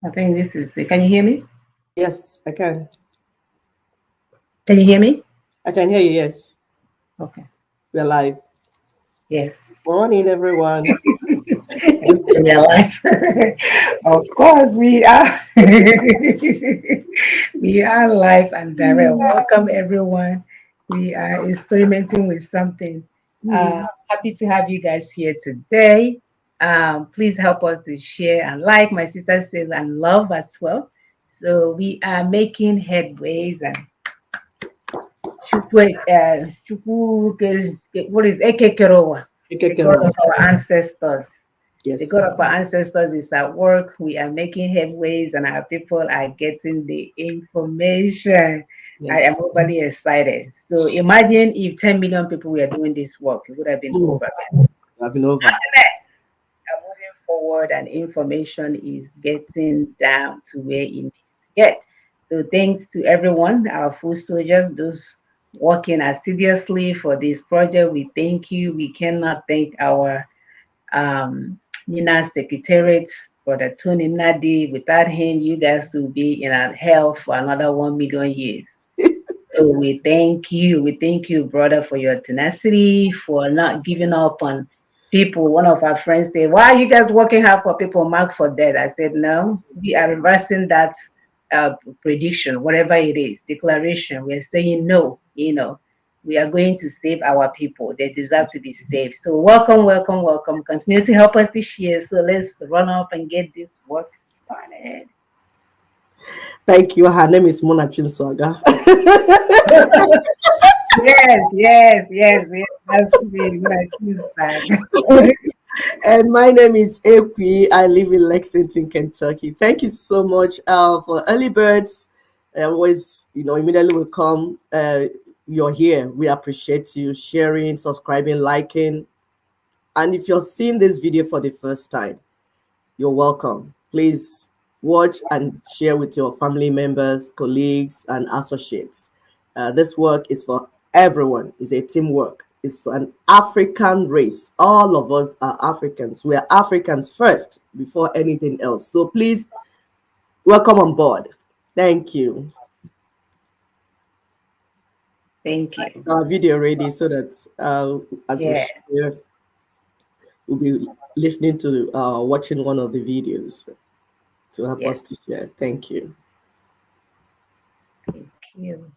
I think this is. Can you hear me? Yes, I can. Can you hear me? I can hear you. Yes, Okay. we're live. Yes. Morning, everyone. In real life. Of course, we are. We are live and direct. Welcome, everyone. We are experimenting with something. Happy to have you guys here today. Please help us to share and like my sister says and love as well. So we are making headways and what is Ekekerowa? The God Ikekerewa. of our ancestors. The God Yes, of our ancestors is at work. We are making headways, and our people are getting the information. I am yes. overly excited. So imagine if 10 million people were doing this work, it would have been Mm, over. I've been over. Are moving forward and information is getting down to where it needs to get. So thanks to everyone, our food soldiers, those working assiduously for this project. We thank you. We cannot thank our Nina Secretariat, Brother Tony Nadi. Without him, you guys will be in our hell for another 1 million years. So we thank you. We thank you, brother, for your tenacity, for not giving up on people. One of our friends said, "Why are you guys working hard for people marked for death?" I said, "No, we are reversing that prediction, whatever it is, declaration. We're saying no, we are going to save our people. They deserve to be saved. So welcome, welcome, welcome. Continue to help us this year. So let's run up and get this work started." Thank you. Her name is Mona Chimswaga. Yes, yes, yes, yes. That's me when I choose that. And my name is Equi. I live in Lexington, Kentucky. Thank you so much for early birds. Always, immediately will come. You're here. We appreciate you sharing, subscribing, liking. And if you're seeing this video for the first time, you're welcome. Please watch and share with your family members, colleagues, and associates. This work is for everyone. It's a teamwork. It's an African race. All of us are Africans. We are Africans first before anything else. So please welcome on board. Thank you. Thank you. It's our video ready so that as we Yeah, share, we'll be listening to watching one of the videos to help yes. us to share. Thank you. Thank you.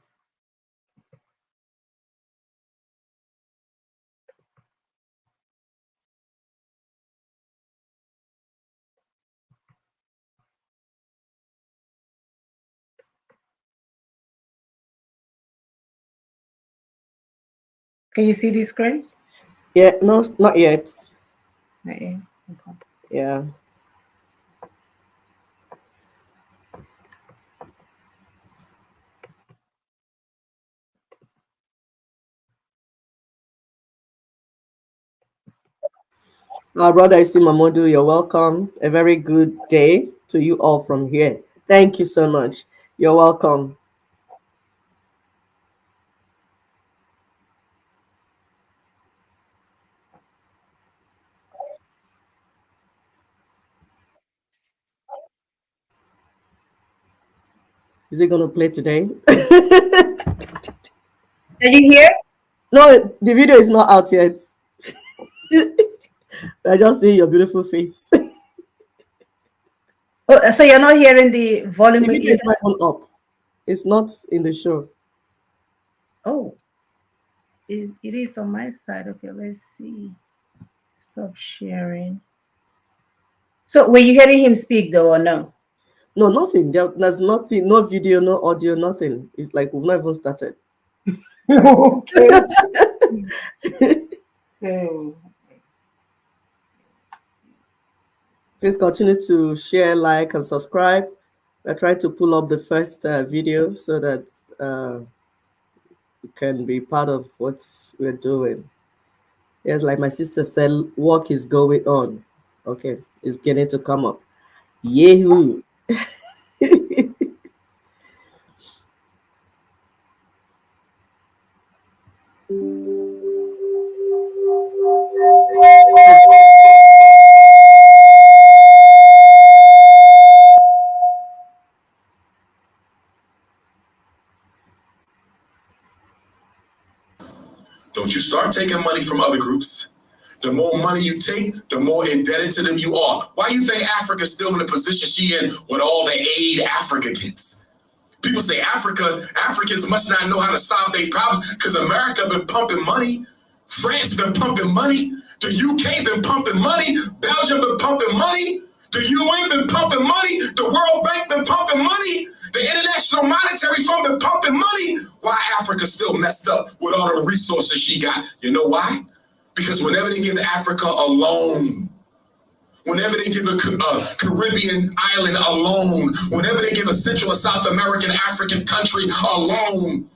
Can you see this screen? Yeah, no, not yet. Yeah. Okay. Yeah. Our brother Isimamodu, you're welcome. A very good day to you all from here. Thank you so much. You're welcome. Is it going to play today? Can you hear? No, the video is not out yet. I just see your beautiful face. The Oh, so you're not hearing the volume video either? is not even up. It's not in the show. Oh, it is on my side. Okay, let's see. Stop sharing. So were you hearing him speak though or no? No, nothing. There's nothing, no video, no audio, nothing. It's like we've not even started. Okay. So Please continue to share, like, and subscribe. I try to pull up the first video so that you can be part of what we're doing. Yes, like my sister said, work is going on. Okay, it's beginning to come up. Yahoo! you start taking money from other groups, the more money you take, the more indebted to them you are. Why do you think Africa's still in the position she in with all the aid Africa gets? People say Africans must not know how to solve their problems because America been pumping money. France been pumping money. The UK been pumping money. Belgium been pumping money. The UN been pumping money. The World Bank been pumping money. The International Monetary Fund been pumping money. Why Africa still messed up with all the resources she got? You know why? Because whenever they give Africa a loan, whenever they give a Caribbean island a loan, whenever they give a Central and South American African country a loan,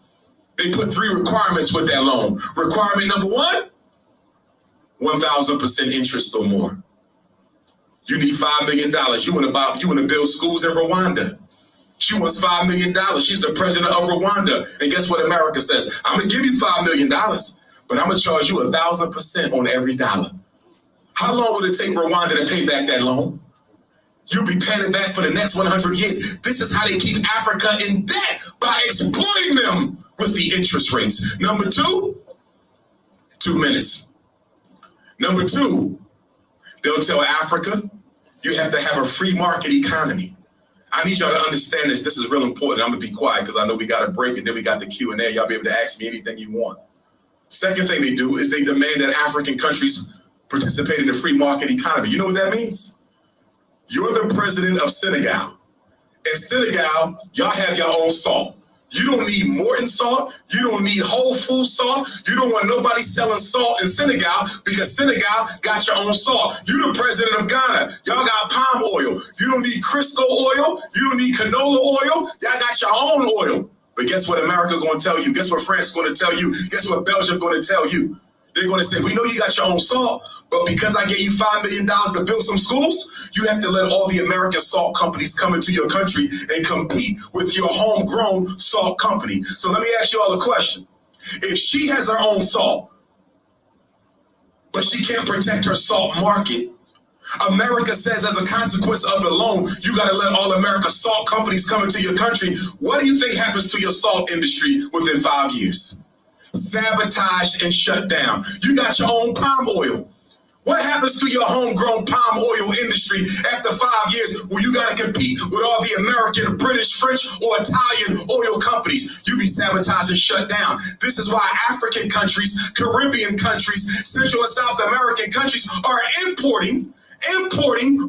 they put 3 requirements with that loan. Requirement number 1, 1,000% interest or more. You need $5 million. You want to build schools in Rwanda. She wants $5 million. She's the president of Rwanda. And guess what America says? I'm going to give you $5 million, but I'm going to charge you 1,000% on every dollar. How long will it take Rwanda to pay back that loan? You'll be paying it back for the next 100 years. This is how they keep Africa in debt, by exploiting them with the interest rates. Number 2, 2 minutes. Number 2, they'll tell Africa, you have to have a free market economy. I need y'all to understand this. This is real important. I'm going to be quiet because I know we got a break and then we got the Q&A. Y'all be able to ask me anything you want. Second thing they do is they demand that African countries participate in the free market economy. You know what that means? You're the president of Senegal. In Senegal, y'all have your own salt. You don't need Morton salt. You don't need Whole Food salt. You don't want nobody selling salt in Senegal because Senegal got your own salt. You the president of Ghana. Y'all got palm oil. You don't need Crisco oil. You don't need canola oil. Y'all got your own oil. But guess what America going to tell you? Guess what France going to tell you? Guess what Belgium going to tell you? They're going to say, we know you got your own salt, but because I gave you $5 million to build some schools, you have to let all the American salt companies come into your country and compete with your homegrown salt company. So let me ask you all a question. If she has her own salt, but she can't protect her salt market, America says as a consequence of the loan, you got to let all America's salt companies come into your country. What do you think happens to your salt industry within 5 years? Sabotaged and shut down. You got your own palm oil. What happens to your homegrown palm oil industry after 5 years when you got to compete with all the American, British, French, or Italian oil companies? You be sabotaged and shut down. This is why African countries, Caribbean countries, Central and South American countries are importing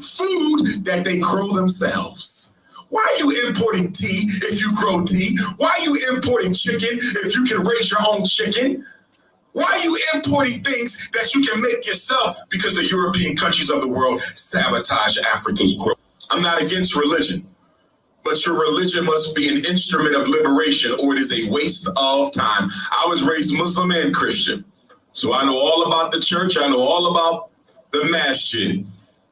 food that they grow themselves. Why are you importing tea if you grow tea? Why are you importing chicken if you can raise your own chicken? Why are you importing things that you can make yourself? Because the European countries of the world sabotage Africa's growth. I'm not against religion, but your religion must be an instrument of liberation or it is a waste of time. I was raised Muslim and Christian, so I know all about the church. I know all about the masjid.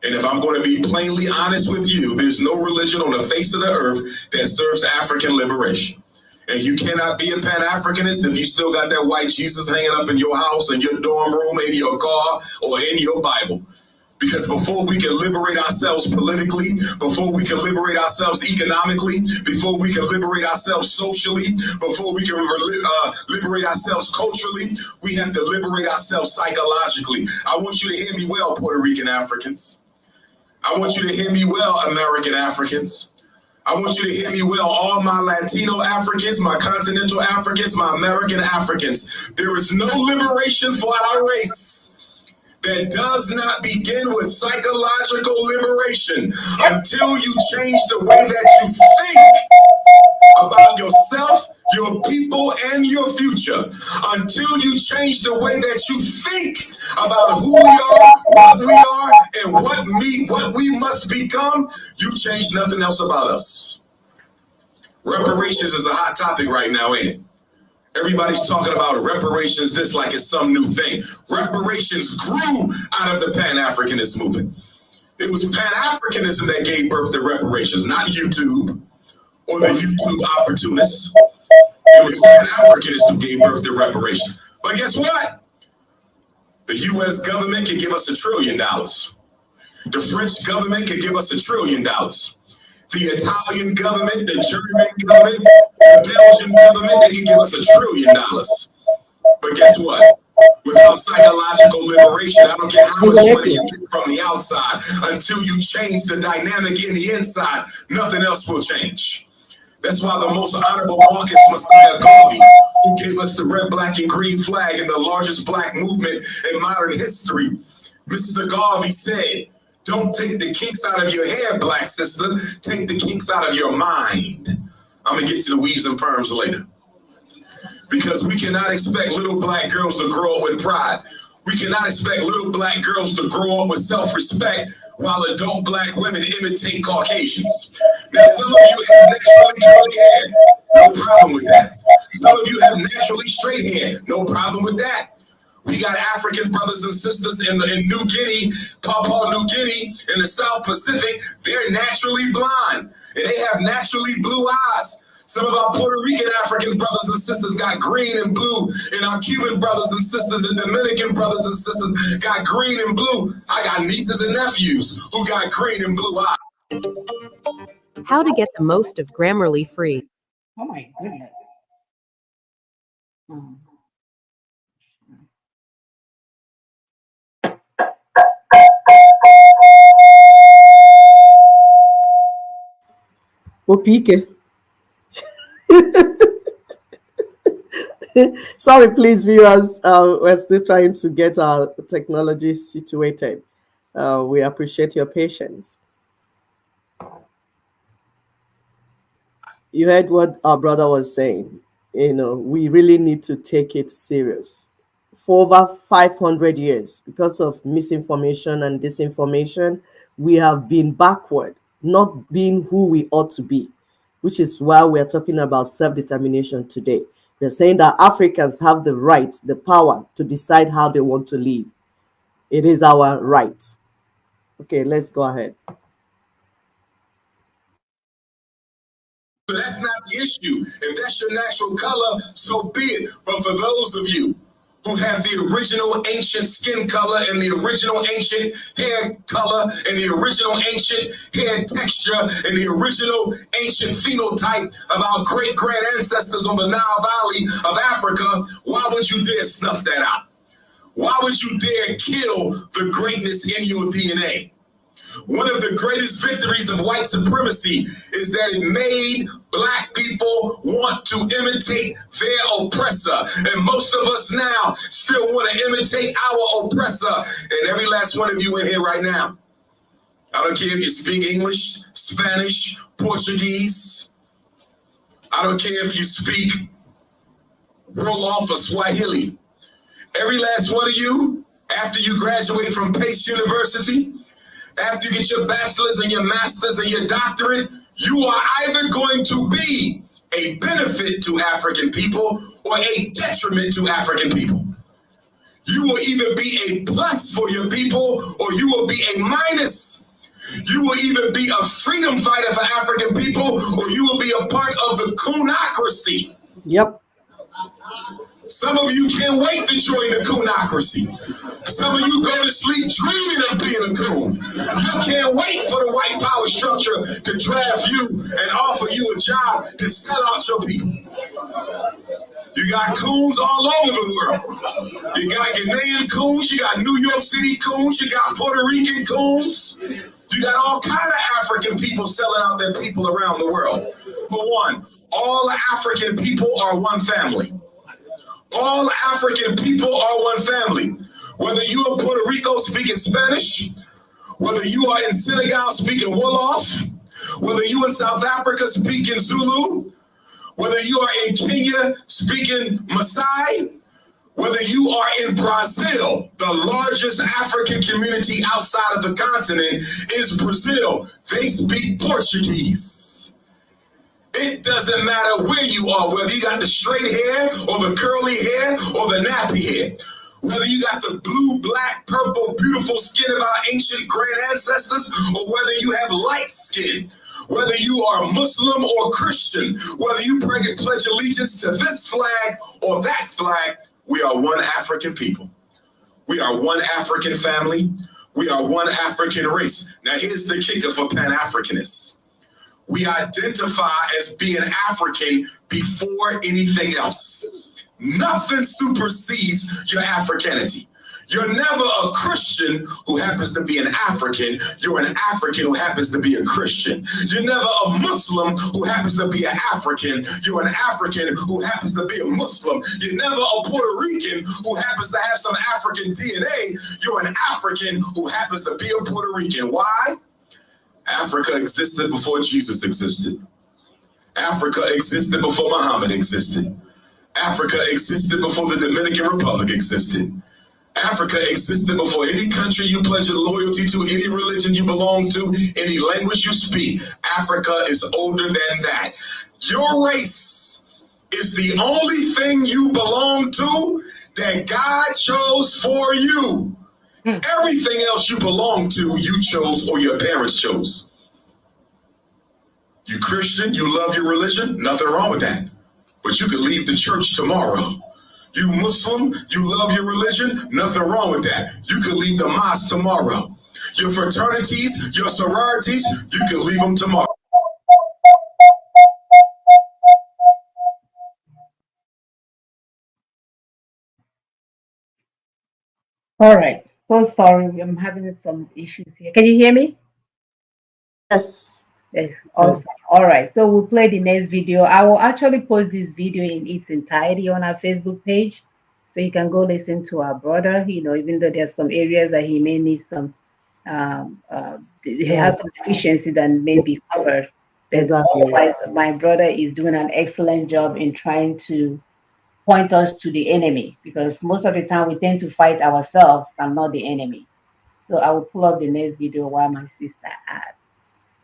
And if I'm going to be plainly honest with you, there's no religion on the face of the earth that serves African liberation. And you cannot be a Pan-Africanist if you still got that white Jesus hanging up in your house, in your dorm room, in your car, or in your Bible. Because before we can liberate ourselves politically, before we can liberate ourselves economically, before we can liberate ourselves socially, before we can liberate ourselves culturally, we have to liberate ourselves psychologically. I want you to hear me well, Puerto Rican Africans. I want you to hear me well, American Africans. I want you to hear me well, all my Latino Africans, my continental Africans, my American Africans. There is no liberation for our race that does not begin with psychological liberation until you change the way that you think about yourself, your people, and your future. Until you change the way that you think about who we are, and what we must become, you change nothing else about us. Reparations is a hot topic right now, ain't it? Everybody's talking about reparations, this like it's some new thing. Reparations grew out of the Pan-Africanist movement. It was Pan-Africanism that gave birth to reparations, not YouTube or the YouTube opportunists. It was Pan-Africanists who gave birth to reparations. But guess what? The U.S. government can give us $1 trillion. The French government can give us $1 trillion. The Italian government, the German government, the Belgian government, they can give us $1 trillion. But guess what? Without psychological liberation, I don't care how much money you get from the outside, until you change the dynamic in the inside, nothing else will change. That's why the most honorable Marcus Messiah Garvey, who gave us the red, black, and green flag and the largest black movement in modern history, Mr. Garvey said, don't take the kinks out of your hair, black sister, take the kinks out of your mind. I'm gonna get to the weaves and perms later. Because we cannot expect little black girls to grow up with pride. We cannot expect little black girls to grow up with self-respect while adult black women imitate Caucasians. Now, some of you have naturally curly hair, no problem with that. Some of you have naturally straight hair, no problem with that. We got African brothers and sisters in New Guinea, Papua New Guinea, in the South Pacific. They're naturally blonde, and they have naturally blue eyes. Some of our Puerto Rican African brothers and sisters got green and blue, and our Cuban brothers and sisters and Dominican brothers and sisters got green and blue. I got nieces and nephews who got green and blue eyes. How to get the most of Grammarly free. Oh my goodness. Opike. Sorry, please, viewers. We're still trying to get our technology situated. We appreciate your patience. You heard what our brother was saying. You know, we really need to take it serious. For over 500 years, because of misinformation and disinformation, we have been backward, not being who we ought to be, which is why we're talking about self-determination today. They're saying that Africans have the right, the power to decide how they want to live. It is our right. Okay, let's go ahead. So that's not the issue. If that's your natural color, so be it. But for those of you who have the original ancient skin color and the original ancient hair color and the original ancient hair texture and the original ancient phenotype of our great-grand ancestors on the Nile Valley of Africa, why would you dare snuff that out? Why would you dare kill the greatness in your DNA? One of the greatest victories of white supremacy is that it made black people want to imitate their oppressor. And most of us now still want to imitate our oppressor. And every last one of you in here right now, I don't care if you speak English, Spanish, Portuguese. I don't care if you speak Wolof or Swahili. Every last one of you, after you graduate from Pace University, after you get your bachelor's and your master's and your doctorate, you are either going to be a benefit to African people or a detriment to African people. You will either be a plus for your people or you will be a minus. You will either be a freedom fighter for African people or you will be a part of the coonocracy. Yep. Some of you can't wait to join the coonocracy. Some of you go to sleep dreaming of being a coon. You can't wait for the white power structure to draft you and offer you a job to sell out your people. You got coons all over the world. You got Ghanaian coons, you got New York City coons, you got Puerto Rican coons. You got all kind of African people selling out their people around the world. But one, all African people are one family. All African people are one family. Whether you are in Puerto Rico speaking Spanish, whether you are in Senegal speaking Wolof, whether you in South Africa speaking Zulu, whether you are in Kenya speaking Maasai, whether you are in Brazil, the largest African community outside of the continent is Brazil. They speak Portuguese. It doesn't matter where you are, whether you got the straight hair or the curly hair or the nappy hair. Whether you got the blue, black, purple, beautiful skin of our ancient grand ancestors, or whether you have light skin, whether you are Muslim or Christian, whether you pledge allegiance to this flag or that flag, we are one African people. We are one African family. We are one African race. Now here's the kicker for Pan-Africanists. We identify as being African before anything else. Nothing supersedes your Africanity. You're never a Christian who happens to be an African. You're an African who happens to be a Christian. You're never a Muslim who happens to be an African. You're an African who happens to be a Muslim. You're never a Puerto Rican who happens to have some African DNA. You're an African who happens to be a Puerto Rican. Why? Africa existed before Jesus existed. Africa existed before Muhammad existed. Africa existed before the Dominican Republic existed. Africa existed before any country you pledge your loyalty to, any religion you belong to, any language you speak. Africa is older than that. Your race is the only thing you belong to that God chose for you. Everything else you belong to, you chose or your parents chose. You Christian, you love your religion, nothing wrong with that. But you could leave the church tomorrow. You Muslim, you love your religion, nothing wrong with that. You could leave the mosque tomorrow. Your fraternities, your sororities, you could leave them tomorrow. All right. So sorry, I'm having some issues here. Can you hear me? Yes. Yes. Awesome. All right. So we'll play the next video. I will actually post this video in its entirety on our Facebook page. So you can go listen to our brother, even though there's some areas that he may need some, he has some deficiency that may be covered. But Exactly. otherwise, my brother is doing an excellent job in trying to point us to the enemy, because most of the time we tend to fight ourselves and not the enemy. So I will pull up the next video while my sister adds.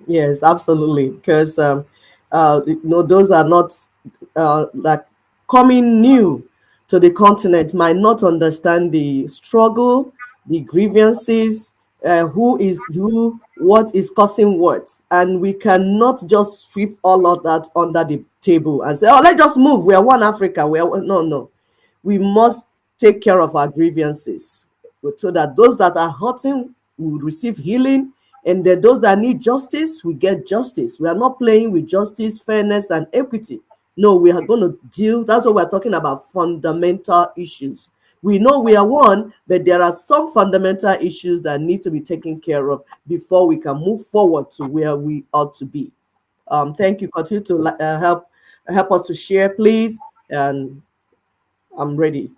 Yes, absolutely. Because those are not like coming new to the continent might not understand the struggle, the grievances, who is who, what is causing what, and we cannot just sweep all of that under the table and say, "Oh, let's just move. We are one Africa." No. We must take care of our grievances so that those that are hurting will receive healing, and that those that need justice will get justice. We are not playing with justice, fairness, and equity. No, we are going to deal. That's what we're talking about, fundamental issues. We know we are one, but there are some fundamental issues that need to be taken care of before we can move forward to where we ought to be. Thank you. Continue to help us to share, please. And I'm ready.